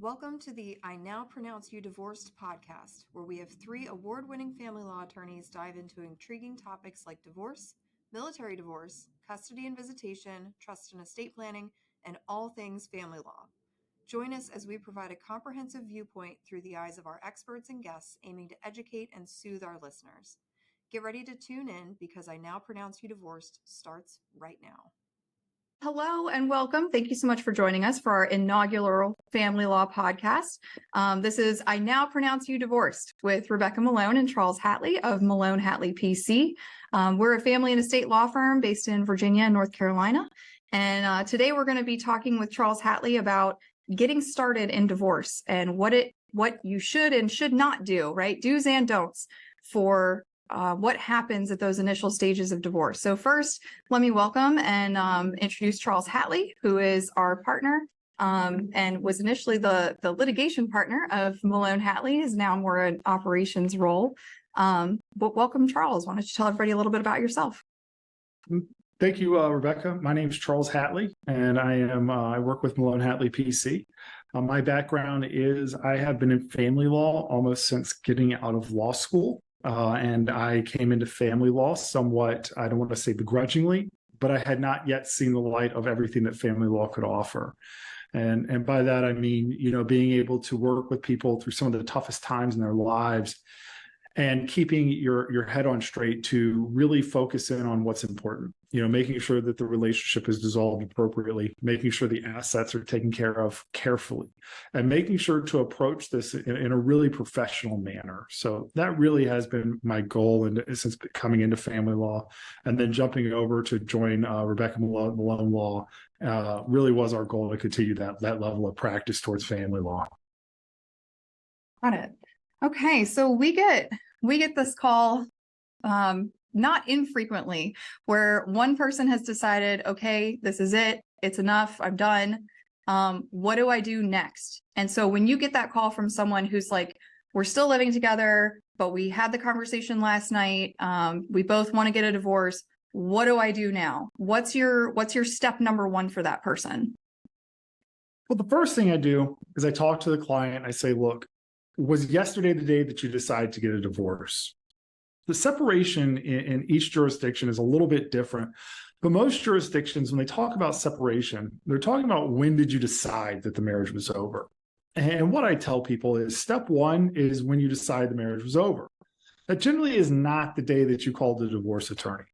Welcome to the I Now Pronounce You Divorced podcast, where we have three award-winning family law attorneys dive into intriguing topics like divorce, military divorce, custody and visitation, trust and estate planning, and all things family law. Join us as we provide a comprehensive viewpoint through the eyes of our experts and guests, aiming to educate and soothe our listeners. Get ready to tune in because I Now Pronounce You Divorced starts right now. Hello and welcome. Thank you so much for joining us for our inaugural family law podcast. This is I Now Pronounce You Divorced with Rebecca Malone and Charles Hatley of Malone Hatley PC. We're a family and estate law firm based in Virginia and North Carolina. And today we're going to be talking with Charles Hatley about getting started in divorce and what you should and should not do, right? Do's and don'ts for what happens at those initial stages of divorce. So first, let me welcome and introduce Charles Hatley, who is our partner and was initially the litigation partner of Malone Hatley, is now more an operations role. But welcome, Charles. Why don't you tell everybody a little bit about yourself? Thank you, Rebecca. My name is Charles Hatley, and I work with Malone Hatley PC. My background is I have been in family law almost since getting out of law school. And I came into family law somewhat, I don't want to say begrudgingly, but I had not yet seen the light of everything that family law could offer. And by that, I mean, being able to work with people through some of the toughest times in their lives and keeping your head on straight to really focus in on what's important, making sure that the relationship is dissolved appropriately, making sure the assets are taken care of carefully, and making sure to approach this in a really professional manner. So that really has been my goal since coming into family law, and then jumping over to join Rebecca Malone Law really was our goal to continue that level of practice towards family law. Got it. Okay, so we get this call not infrequently where one person has decided, okay, this is it, it's enough, I'm done. What do I do next? And so when you get that call from someone who's like, we're still living together, but we had the conversation last night, we both want to get a divorce, what do I do now? What's your step number one for that person? Well, the first thing I do is I talk to the client. I say, look, was yesterday the day that you decided to get a divorce? The separation in each jurisdiction is a little bit different, but most jurisdictions, when they talk about separation, they're talking about when did you decide that the marriage was over? And what I tell people is step one is when you decide the marriage was over. That generally is not the day that you called the divorce attorney.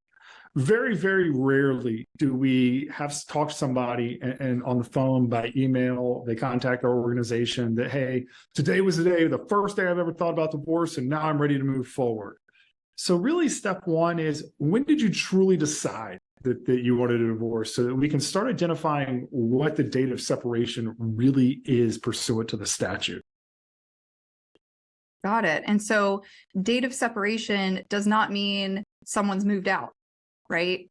Very, very rarely do we talk to somebody and on the phone, by email, they contact our organization that, hey, today was the first day I've ever thought about divorce, and now I'm ready to move forward. So really step one is, when did you truly decide that you wanted a divorce, so that we can start identifying what the date of separation really is pursuant to the statute. Got it. And so date of separation does not mean someone's moved out, right?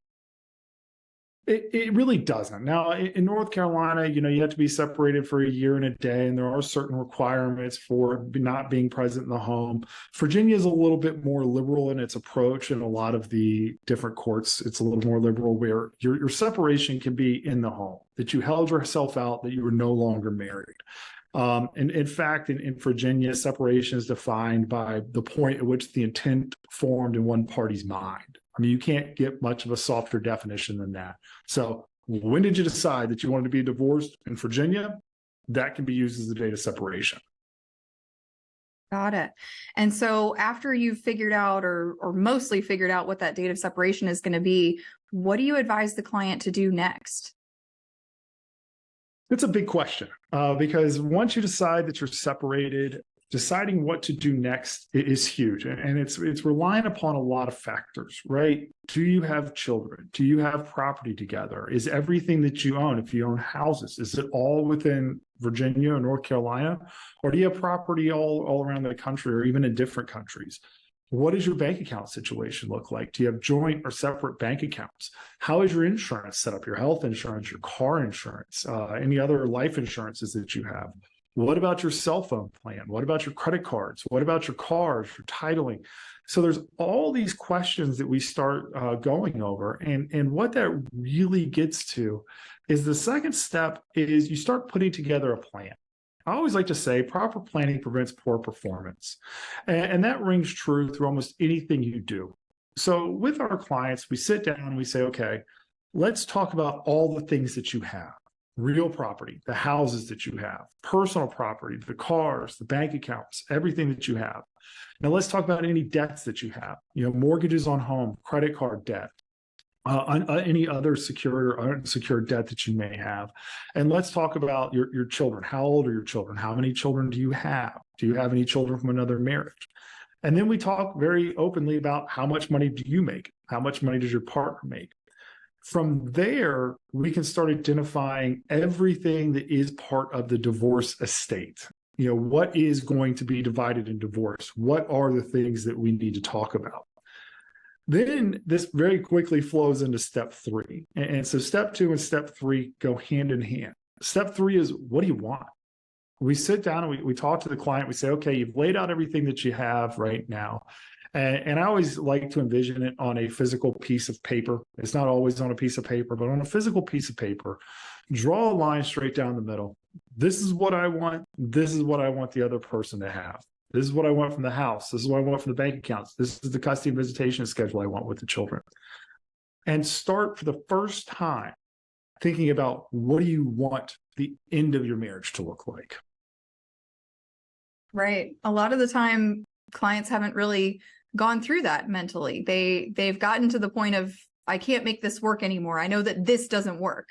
It really doesn't. Now, in North Carolina, you have to be separated for a year and a day, and there are certain requirements for not being present in the home. Virginia is a little bit more liberal in its approach, and a lot of the different courts, it's a little more liberal, where your separation can be in the home, that you held yourself out, that you were no longer married. And in fact, in Virginia, separation is defined by the point at which the intent formed in one party's mind. I mean, you can't get much of a softer definition than that. So when did you decide that you wanted to be divorced in Virginia? That can be used as the date of separation. Got it. And so after you've figured out or mostly figured out what that date of separation is going to be, what do you advise the client to do next? It's a big question because once you decide that you're separated, deciding what to do next is huge. And it's relying upon a lot of factors, right? Do you have children? Do you have property together? Is everything that you own, if you own houses, is it all within Virginia or North Carolina? Or do you have property all around the country or even in different countries? What does your bank account situation look like? Do you have joint or separate bank accounts? How is your insurance set up? Your health insurance, your car insurance, any other life insurances that you have? What about your cell phone plan? What about your credit cards? What about your cars, your titling? So there's all these questions that we start going over. And what that really gets to is the second step is you start putting together a plan. I always like to say proper planning prevents poor performance. And that rings true through almost anything you do. So with our clients, we sit down and we say, okay, let's talk about all the things that you have. Real property, the houses that you have, personal property, the cars, the bank accounts, everything that you have. Now let's talk about any debts that you have, mortgages on home, credit card debt, any other secured or unsecured debt that you may have. And let's talk about your children. How old are your children? How many children do you have? Do you have any children from another marriage? And then we talk very openly about how much money do you make? How much money does your partner make? From there, we can start identifying everything that is part of the divorce estate. What is going to be divided in divorce? What are the things that we need to talk about? Then this very quickly flows into step 3. And so step 2 and step 3 go hand in hand. Step 3 is, what do you want? We sit down and we talk to the client. We say, okay, you've laid out everything that you have right now. And I always like to envision it on a physical piece of paper. It's not always on a piece of paper, but on a physical piece of paper. Draw a line straight down the middle. This is what I want. This is what I want the other person to have. This is what I want from the house. This is what I want from the bank accounts. This is the custody and visitation schedule I want with the children. And start for the first time thinking about, what do you want the end of your marriage to look like? Right. A lot of the time, clients haven't really gone through that mentally. They've gotten to the point of, I can't make this work anymore. I know that this doesn't work.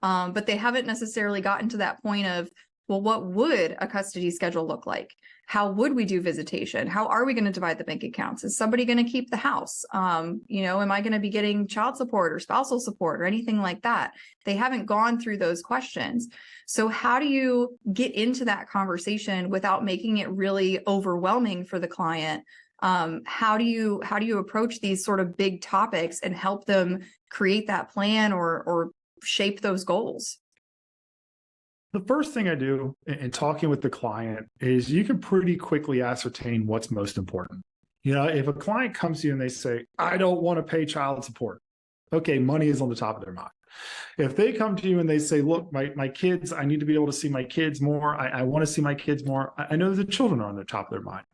But they haven't necessarily gotten to that point of, well, what would a custody schedule look like? How would we do visitation? How are we going to divide the bank accounts? Is somebody going to keep the house? Am I going to be getting child support or spousal support or anything like that? They haven't gone through those questions. So how do you get into that conversation without making it really overwhelming for the client? How do you approach these sort of big topics and help them create that plan or shape those goals? The first thing I do in talking with the client is you can pretty quickly ascertain what's most important. If a client comes to you and they say, I don't want to pay child support, okay, money is on the top of their mind. If they come to you and they say, look, my kids, I need to be able to see my kids more. I want to see my kids more. I know the children are on the top of their mind.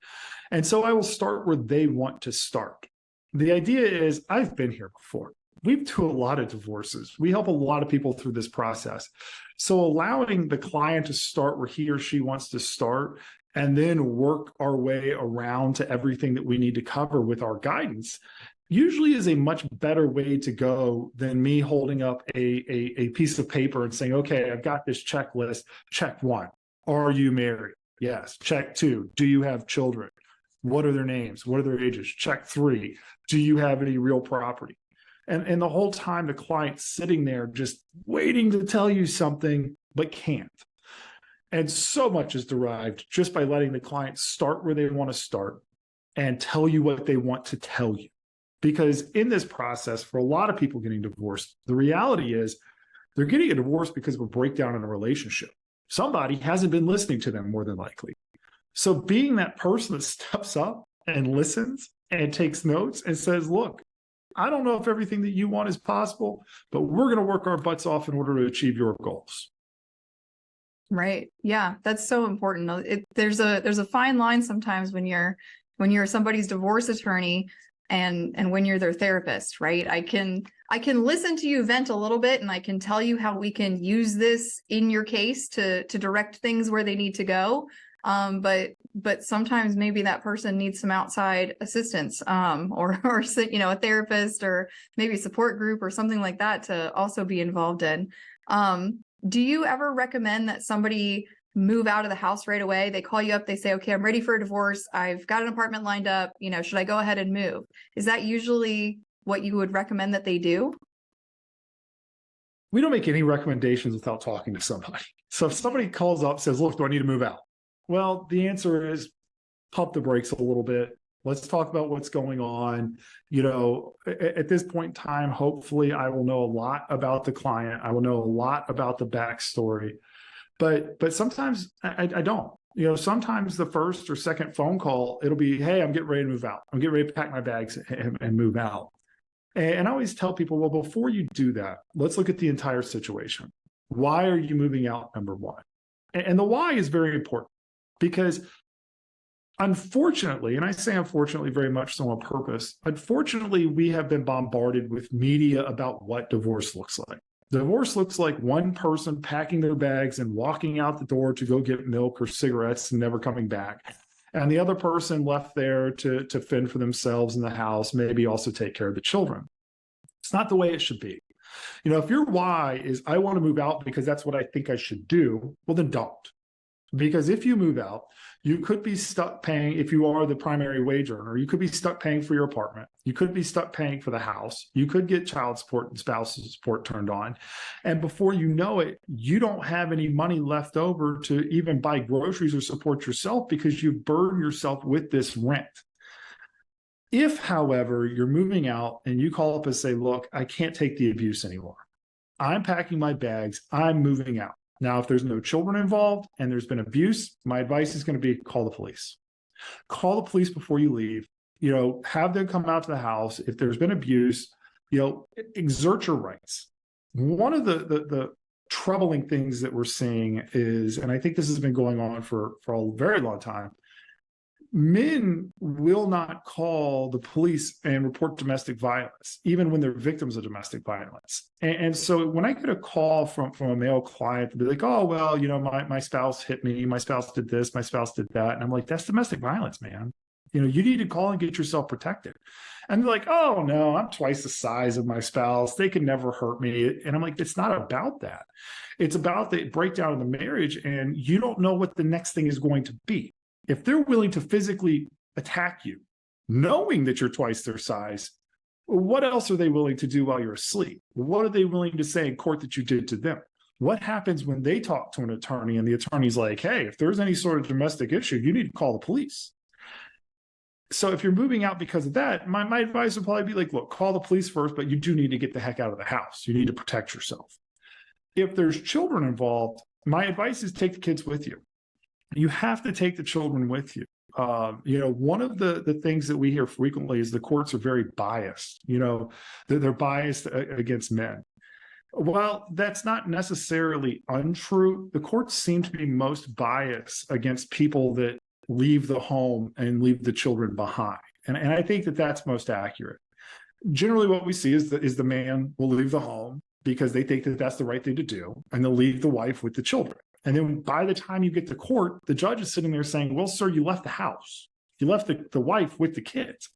And so I will start where they want to start. The idea is, I've been here before. We do a lot of divorces. We help a lot of people through this process. So allowing the client to start where he or she wants to start and then work our way around to everything that we need to cover with our guidance usually is a much better way to go than me holding up a piece of paper and saying, okay, I've got this checklist. Check 1. Are you married? Yes. Check 2. Do you have children? What are their names? What are their ages? Check 3. Do you have any real property? And the whole time the client's sitting there just waiting to tell you something, but can't. And so much is derived just by letting the client start where they want to start and tell you what they want to tell you. Because in this process, for a lot of people getting divorced, the reality is they're getting a divorce because of a breakdown in a relationship. Somebody hasn't been listening to them, more than likely. So being that person that steps up and listens and takes notes and says, look, I don't know if everything that you want is possible, but we're going to work our butts off in order to achieve your goals. Right. Yeah, that's so important. There's a fine line sometimes when you're somebody's divorce attorney and when you're their therapist, right? I can listen to you vent a little bit and I can tell you how we can use this in your case to direct things where they need to go. But sometimes maybe that person needs some outside assistance, or a therapist or maybe a support group or something like that to also be involved in. Do you ever recommend that somebody move out of the house right away? They call you up, they say, okay, I'm ready for a divorce. I've got an apartment lined up. Should I go ahead and move? Is that usually what you would recommend that they do? We don't make any recommendations without talking to somebody. So if somebody calls up, says, look, do I need to move out? Well, the answer is pump the brakes a little bit. Let's talk about what's going on. At this point in time, hopefully I will know a lot about the client. I will know a lot about the backstory, but sometimes I don't. Sometimes the first or second phone call, it'll be, hey, I'm getting ready to move out. I'm getting ready to pack my bags and move out. And I always tell people, well, before you do that, let's look at the entire situation. Why are you moving out? Number one. And the why is very important because unfortunately, and I say unfortunately very much so on purpose, unfortunately, we have been bombarded with media about what divorce looks like. Divorce looks like one person packing their bags and walking out the door to go get milk or cigarettes and never coming back. And the other person left there to fend for themselves in the house, maybe also take care of the children. It's not the way it should be. If your why is, I want to move out because that's what I think I should do, well, then don't. Because if you move out, you could be stuck paying, if you are the primary wage earner, you could be stuck paying for your apartment. You could be stuck paying for the house. You could get child support and spousal support turned on. And before you know it, you don't have any money left over to even buy groceries or support yourself because you've burdened yourself with this rent. If, however, you're moving out and you call up and say, look, I can't take the abuse anymore. I'm packing my bags. I'm moving out. Now, if there's no children involved and there's been abuse, my advice is going to be call the police. Call the police before you leave. Have them come out to the house. If there's been abuse, exert your rights. One of the troubling things that we're seeing is, and I think this has been going on for a very long time, men will not call the police and report domestic violence, even when they're victims of domestic violence. And so when I get a call from a male client to be like, oh, well, my spouse hit me, my spouse did this, my spouse did that. And I'm like, that's domestic violence, man. You need to call and get yourself protected. And they're like, oh, no, I'm twice the size of my spouse. They can never hurt me. And I'm like, it's not about that. It's about the breakdown of the marriage. And you don't know what the next thing is going to be. If they're willing to physically attack you, knowing that you're twice their size, what else are they willing to do while you're asleep? What are they willing to say in court that you did to them? What happens when they talk to an attorney and the attorney's like, hey, if there's any sort of domestic issue, you need to call the police. So if you're moving out because of that, my advice would probably be like, look, call the police first, but you do need to get the heck out of the house. You need to protect yourself. If there's children involved, my advice is take the kids with you. You have to take the children with you. One of the things that we hear frequently is the courts are very biased. They're biased against men. Well, that's not necessarily untrue. The courts seem to be most biased against people that leave the home and leave the children behind. And I think that that's most accurate. Generally, what we see is the man will leave the home because they think that that's the right thing to do, and they'll leave the wife with the children. And then by the time you get to court, the judge is sitting there saying, well, sir, you left the house. You left the wife with the kids.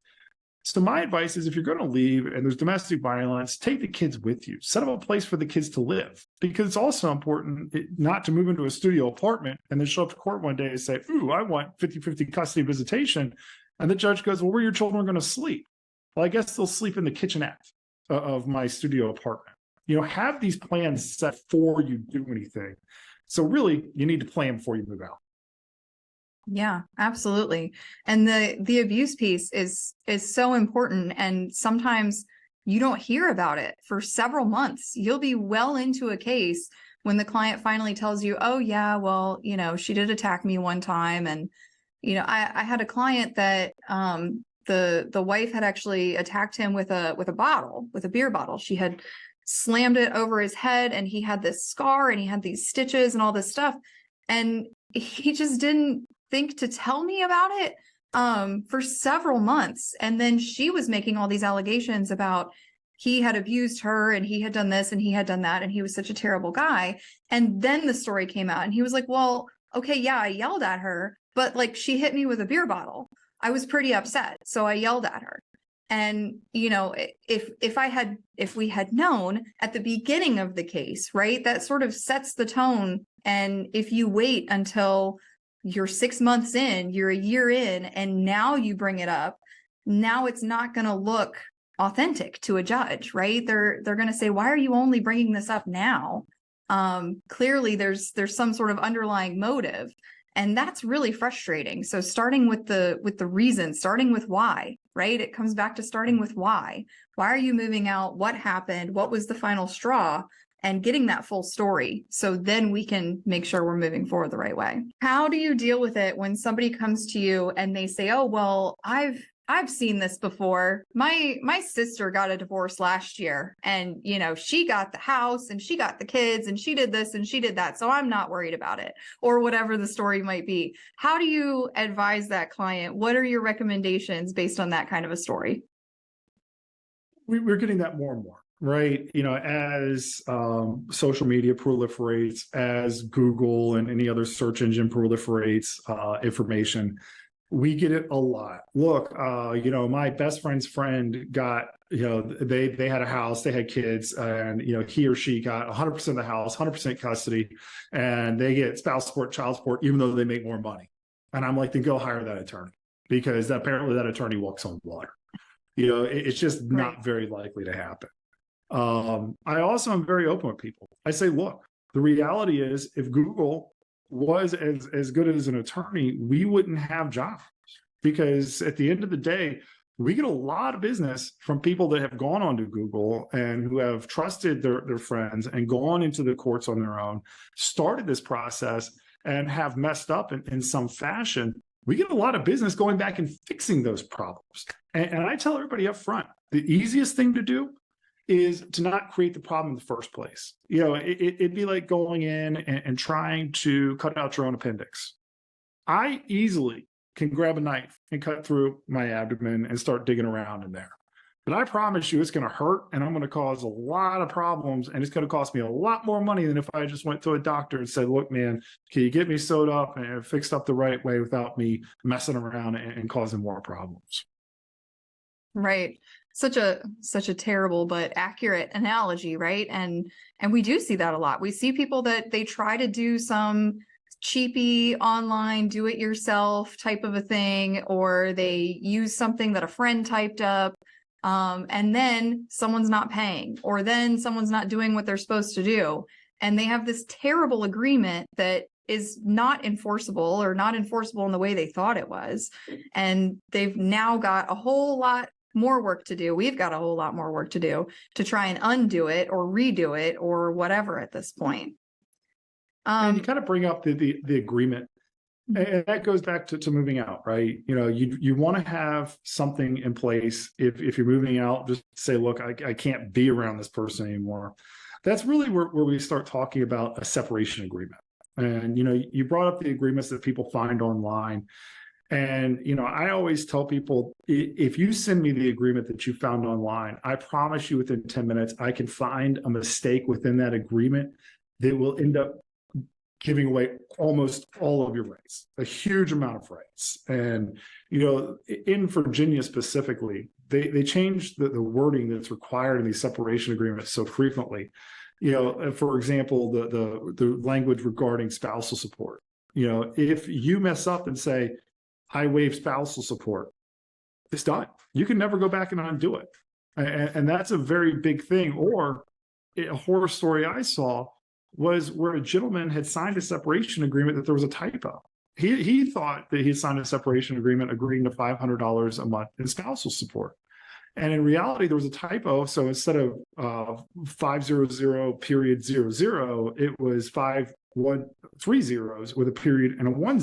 So my advice is if you're going to leave and there's domestic violence, take the kids with you. Set up a place for the kids to live. Because it's also important not to move into a studio apartment and then show up to court one day and say, ooh, I want 50-50 custody visitation. And the judge goes, well, where are your children going to sleep? Well, I guess they'll sleep in the kitchenette of my studio apartment. Have these plans set before you do anything. So really, you need to plan before you move out. Yeah, absolutely. And the abuse piece is so important. And sometimes you don't hear about it for several months. You'll be well into a case when the client finally tells you, oh yeah, well, she did attack me one time. And, I had a client that the wife had actually attacked him with a beer bottle. She had slammed it over his head and he had this scar and he had these stitches and all this stuff. And he just didn't think to tell me about it for several months. And then she was making all these allegations about he had abused her and he had done this and he had done that and he was such a terrible guy. And then the story came out and he was like, well, okay, yeah, I yelled at her, but she hit me with a beer bottle. I was pretty upset, so I yelled at her. And, if we had known at the beginning of the case, right, that sort of sets the tone. And if you wait until you're 6 months in, you're a year in, and now you bring it up, now it's not going to look authentic to a judge, right? They're going to say, why are you only bringing this up now? Clearly there's some sort of underlying motive. And that's really frustrating. So starting with the reason, starting with why, right? It comes back to starting with why. Why are you moving out? What happened? What was the final straw? And getting that full story. So then we can make sure we're moving forward the right way. How do you deal with it when somebody comes to you and they say, oh, well, I've I've seen this before. My sister got a divorce last year, and she got the house and she got the kids and she did this and she did that. So I'm not worried about it, or whatever the story might be. How do you advise that client? What are your recommendations based on that kind of a story? We're getting that more and more, right? As social media proliferates, as Google and any other search engine proliferates information, we get it a lot. Look, my best friend's friend got, they had a house, they had kids, and, he or she got 100% of the house, 100% custody, and they get spouse support, child support, even though they make more money. And I'm like, then go hire that attorney, because apparently that attorney walks on water. It's just not very likely to happen. I also am very open with people. I say, look, the reality is, if Google was as good as an attorney, we wouldn't have jobs, because at the end of the day, we get a lot of business from people that have gone onto Google and who have trusted their friends and gone into the courts on their own, started this process, and have messed up in some fashion. We get a lot of business going back and fixing those problems. And I tell everybody up front, the easiest thing to do is to not create the problem in the first place. It'd be like going in and trying to cut out your own appendix. I easily can grab a knife and cut through my abdomen and start digging around in there. But I promise you, it's going to hurt, and I'm going to cause a lot of problems, and it's going to cost me a lot more money than if I just went to a doctor and said, look, man, can you get me sewed up and fixed up the right way without me messing around and causing more problems? Right. Such a terrible but accurate analogy, right? And we do see that a lot. We see people that they try to do some cheapy online do it yourself type of a thing, or they use something that a friend typed up, and then someone's not paying, or then someone's not doing what they're supposed to do, and they have this terrible agreement that is not enforceable, or not enforceable in the way they thought it was, and they've now got a whole lot more work to do. We've got a whole lot more work to do to try and undo it or redo it or whatever at this point. And you kind of bring up the agreement, and that goes back to moving out, right? You want to have something in place. If you're moving out, just say, look, I can't be around this person anymore. That's really where we start talking about a separation agreement. And, you brought up the agreements that people find online. And, I always tell people, if you send me the agreement that you found online, I promise you within 10 minutes, I can find a mistake within that agreement that will end up giving away almost all of your rights, a huge amount of rights. And, in Virginia specifically, they changed the wording that's required in these separation agreements so frequently. For example, the language regarding spousal support. If you mess up and say, I waive spousal support, it's done. You can never go back and undo it. And that's a very big thing. Or a horror story I saw was where a gentleman had signed a separation agreement that there was a typo. He thought that he signed a separation agreement agreeing to $500 a month in spousal support. And in reality, there was a typo. So instead of 500.00, it was 3 zeros with a period and a 10.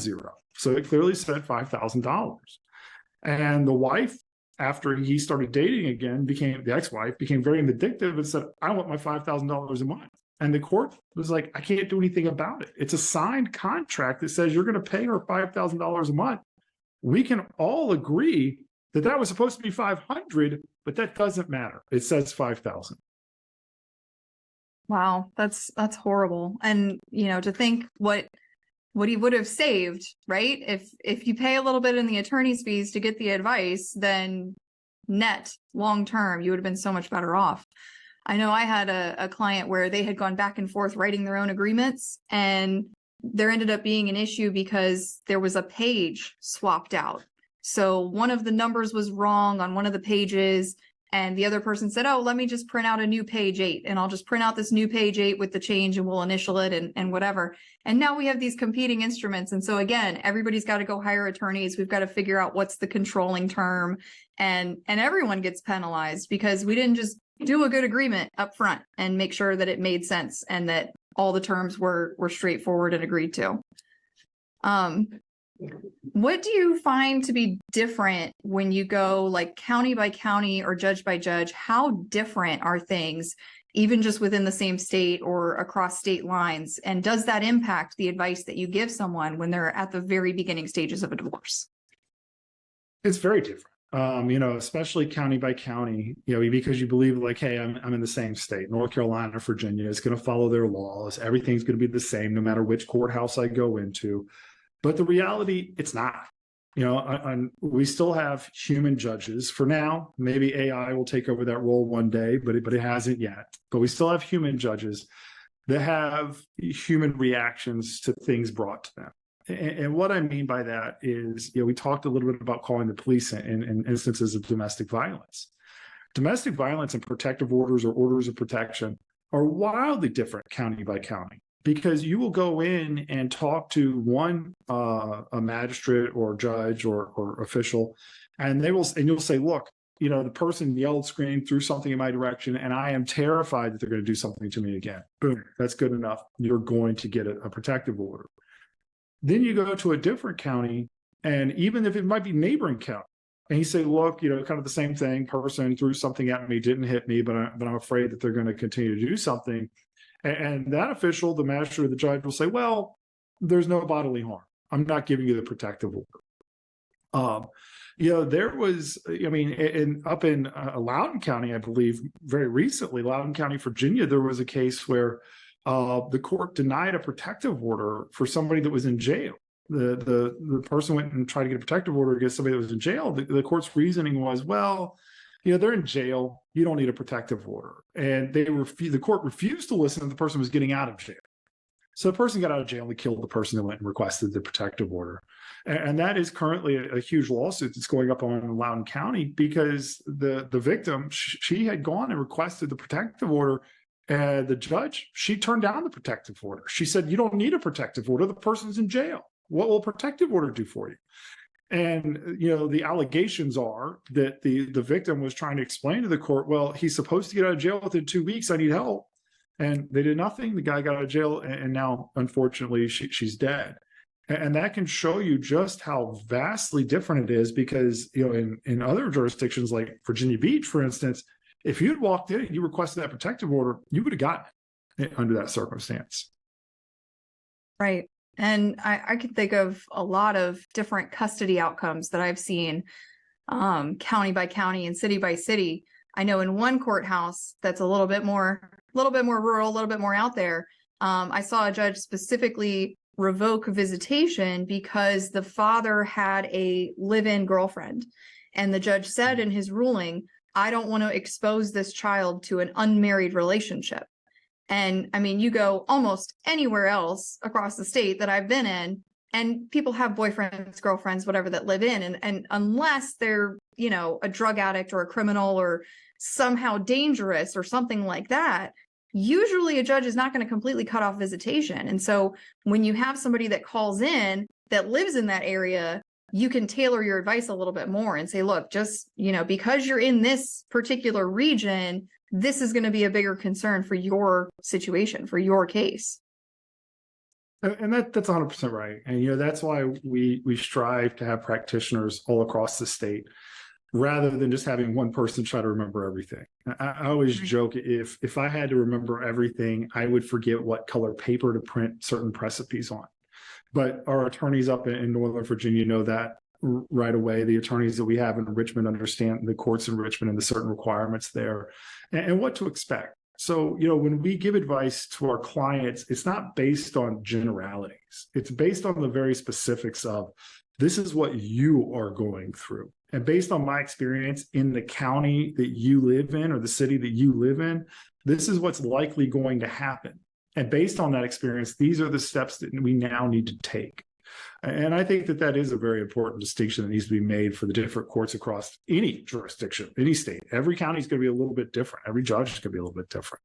So it clearly said $5,000. And the wife, after he started dating again, the ex-wife became very vindictive and said, I want my $5,000 a month. And the court was like, I can't do anything about it. It's a signed contract that says you're going to pay her $5,000 a month. We can all agree that was supposed to be 500, but that doesn't matter. It says 5,000. Wow, that's horrible. And to think what he would have saved, right? If you pay a little bit in the attorney's fees to get the advice, then net long term, you would have been so much better off. I know I had a client where they had gone back and forth writing their own agreements, and there ended up being an issue because there was a page swapped out. So one of the numbers was wrong on one of the pages, and the other person said, oh, let me just print out a new page 8, and I'll just print out this new page 8 with the change, and we'll initial it and whatever. And now we have these competing instruments. And so again, everybody's got to go hire attorneys. We've got to figure out what's the controlling term, and everyone gets penalized because we didn't just do a good agreement up front and make sure that it made sense and that all the terms were straightforward and agreed to. What do you find to be different when you go like county by county or judge by judge? How different are things, even just within the same state or across state lines? And does that impact the advice that you give someone when they're at the very beginning stages of a divorce? It's very different. Especially county by county, because you believe like, hey, I'm in the same state, North Carolina, Virginia, it's going to follow their laws. Everything's going to be the same no matter which courthouse I go into. But the reality, it's not. We still have human judges for now. Maybe AI will take over that role one day, but it hasn't yet. But we still have human judges that have human reactions to things brought to them. And what I mean by that is, we talked a little bit about calling the police in instances of domestic violence. Domestic violence and protective orders or orders of protection are wildly different county by county, because you will go in and talk to one a magistrate or judge or official, and you'll say, look, the person yelled, screamed, threw something in my direction, and I am terrified that they're going to do something to me again. Boom, that's good enough. You're going to get a protective order. Then you go to a different county, and even if it might be neighboring county, and you say, look, kind of the same thing, person threw something at me, didn't hit me, but I'm afraid that they're going to continue to do something. And that official, the magistrate or the judge, will say, well, there's no bodily harm. I'm not giving you the protective order. There was, up in Loudoun County, I believe, very recently, Loudoun County, Virginia, there was a case where the court denied a protective order for somebody that was in jail. The person went and tried to get a protective order against somebody that was in jail. The court's reasoning was, well, they're in jail. You don't need a protective order. And the court refused to listen if the person was getting out of jail. So the person got out of jail and we killed the person that went and requested the protective order. And that is currently a huge lawsuit that's going up on Loudoun County, because the victim, she had gone and requested the protective order. And the judge, she turned down the protective order. She said, you don't need a protective order. The person's in jail. What will a protective order do for you? And, the allegations are that the victim was trying to explain to the court, well, he's supposed to get out of jail within 2 weeks. I need help. And they did nothing. The guy got out of jail, and now, unfortunately, she's dead. And that can show you just how vastly different it is, because, in other jurisdictions like Virginia Beach, for instance, if you'd walked in and you requested that protective order, you would have gotten it under that circumstance. Right. And I can think of a lot of different custody outcomes that I've seen county by county and city by city. I know in one courthouse that's a little bit more rural, a little bit more out there. I saw a judge specifically revoke visitation because the father had a live-in girlfriend. And the judge said in his ruling, I don't want to expose this child to an unmarried relationship. And you go almost anywhere else across the state that I've been in, and people have boyfriends, girlfriends, whatever, that live in. And unless they're, a drug addict or a criminal or somehow dangerous or something like that, usually a judge is not going to completely cut off visitation. And so when you have somebody that calls in that lives in that area, you can tailor your advice a little bit more and say, look, just, because you're in this particular region, this is going to be a bigger concern for your situation, for your case. And that's 100% right. And, that's why we strive to have practitioners all across the state, rather than just having one person try to remember everything. I always joke, if I had to remember everything, I would forget what color paper to print certain recipes on. But our attorneys up in Northern Virginia know that right away. The attorneys that we have in Richmond understand the courts in Richmond and the certain requirements there and what to expect. So, when we give advice to our clients, it's not based on generalities. It's based on the very specifics of, this is what you are going through. And based on my experience in the county that you live in or the city that you live in, this is what's likely going to happen. And based on that experience, these are the steps that we now need to take. And I think that is a very important distinction that needs to be made for the different courts across any jurisdiction, any state. Every county is going to be a little bit different. Every judge is going to be a little bit different.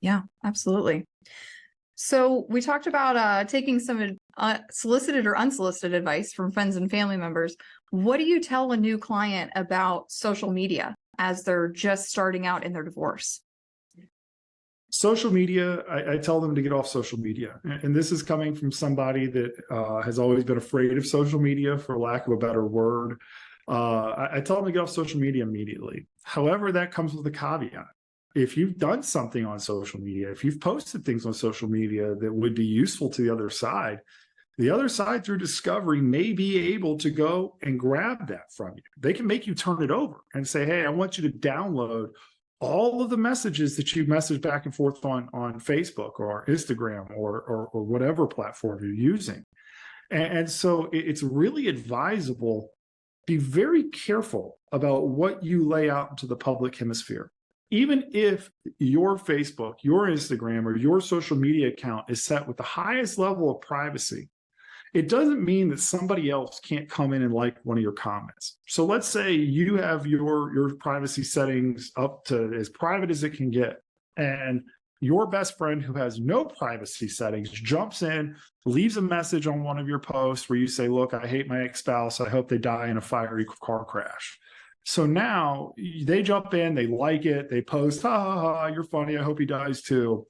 Yeah, absolutely. So we talked about taking some solicited or unsolicited advice from friends and family members. What do you tell a new client about social media as they're just starting out in their divorce? social media, I tell them to get off social media. And this is coming from somebody that has always been afraid of social media, for lack of a better word. I tell them to get off social media immediately. However, that comes with a caveat. If you've done something on social media, if you've posted things on social media that would be useful to the other side through discovery may be able to go and grab that from you. They can make you turn it over and say, hey, I want you to download all of the messages that you message back and forth on Facebook or Instagram or whatever platform you're using. And so it's really advisable, be very careful about what you lay out into the public hemisphere. Even if your Facebook, your Instagram, or your social media account is set with the highest level of privacy, it doesn't mean that somebody else can't come in and like one of your comments. So let's say you have your privacy settings up to as private as it can get, and your best friend who has no privacy settings jumps in, leaves a message on one of your posts where you say, look, I hate my ex-spouse. I hope they die in a fiery car crash. So now they jump in, they like it, they post, ha, ha, ha, you're funny. I hope he dies too.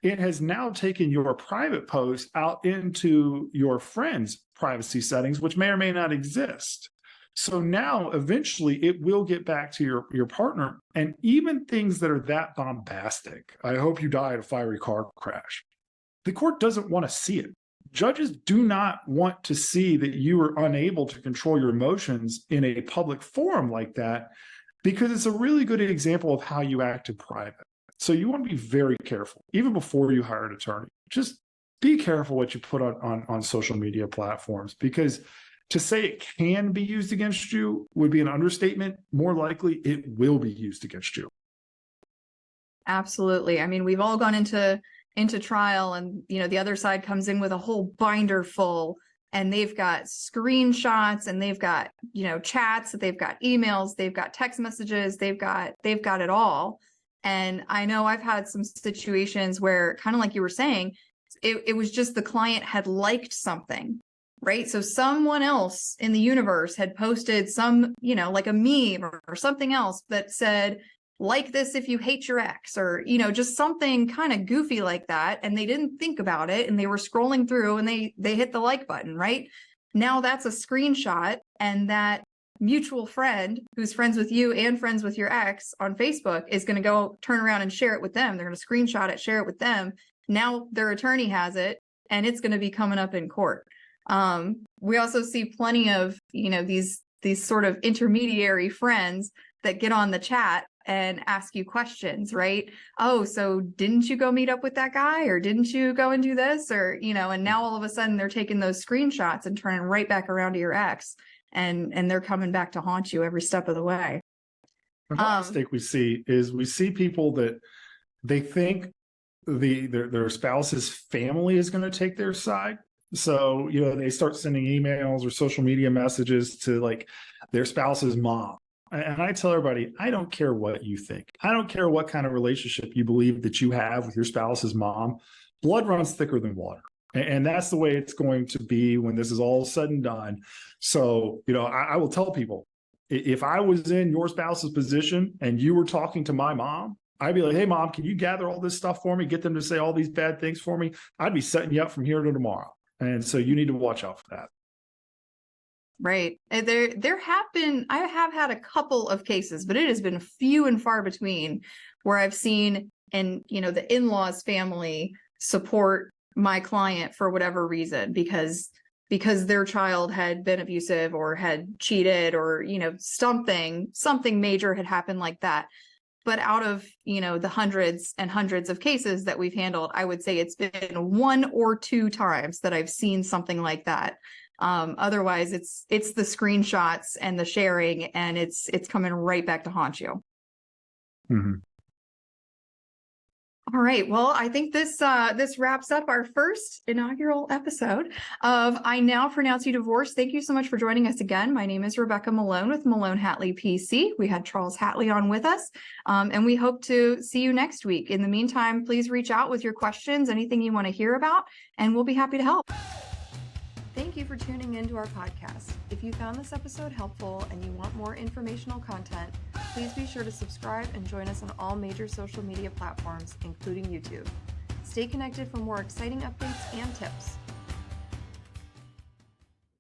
It has now taken your private post out into your friend's privacy settings, which may or may not exist. So now eventually it will get back to your partner. And even things that are that bombastic, I hope you die in a fiery car crash, the court doesn't want to see it. Judges do not want to see that you are unable to control your emotions in a public forum like that, because it's a really good example of how you act in private. So you want to be very careful, even before you hire an attorney. Just be careful what you put on social media platforms, because to say it can be used against you would be an understatement. More likely, it will be used against you. Absolutely. I mean, we've all gone into trial, and the other side comes in with a whole binder full, and they've got screenshots, and they've got chats, they've got emails, they've got text messages, they've got it all. And I know I've had some situations where, kind of like you were saying, it was just the client had liked something, right? So someone else in the universe had posted some, like a meme or something else that said, like this if you hate your ex, or, just something kind of goofy like that. And they didn't think about it, and they were scrolling through, and they hit the like button, right? Now that's a screenshot, and that mutual friend who's friends with you and friends with your ex on Facebook is going to go turn around and share it with them. They're going to screenshot it, share it with them. Now their attorney has it, and it's going to be coming up in court. We also see plenty of, these sort of intermediary friends that get on the chat and ask you questions, right? Oh, so didn't you go meet up with that guy, or didn't you go and do this, or, and now all of a sudden they're taking those screenshots and turning right back around to your ex. And they're coming back to haunt you every step of the way. Another mistake we see people that they think their spouse's family is going to take their side. So, they start sending emails or social media messages to like their spouse's mom. And I tell everybody, I don't care what you think. I don't care what kind of relationship you believe that you have with your spouse's mom. Blood runs thicker than water. And that's the way it's going to be when this is all said and done. So, I will tell people, if I was in your spouse's position and you were talking to my mom, I'd be like, hey, mom, can you gather all this stuff for me? Get them to say all these bad things for me. I'd be setting you up from here to tomorrow. And so you need to watch out for that. Right. I have had a couple of cases, but it has been few and far between where I've seen, and, the in-laws family support my client for whatever reason, because their child had been abusive or had cheated, or, something major had happened like that. But out of, the hundreds and hundreds of cases that we've handled, I would say it's been 1 or 2 times that I've seen something like that. Otherwise it's the screenshots and the sharing, and it's coming right back to haunt you. Mm-hmm. All right. Well, I think this wraps up our first inaugural episode of I Now Pronounce You Divorced. Thank you so much for joining us again. My name is Rebecca Malone with Malone Hatley PC. We had Charles Hatley on with us, and we hope to see you next week. In the meantime, please reach out with your questions, anything you want to hear about, and we'll be happy to help. Thank you for tuning into our podcast. If you found this episode helpful and you want more informational content, please be sure to subscribe and join us on all major social media platforms, including YouTube. Stay connected for more exciting updates and tips.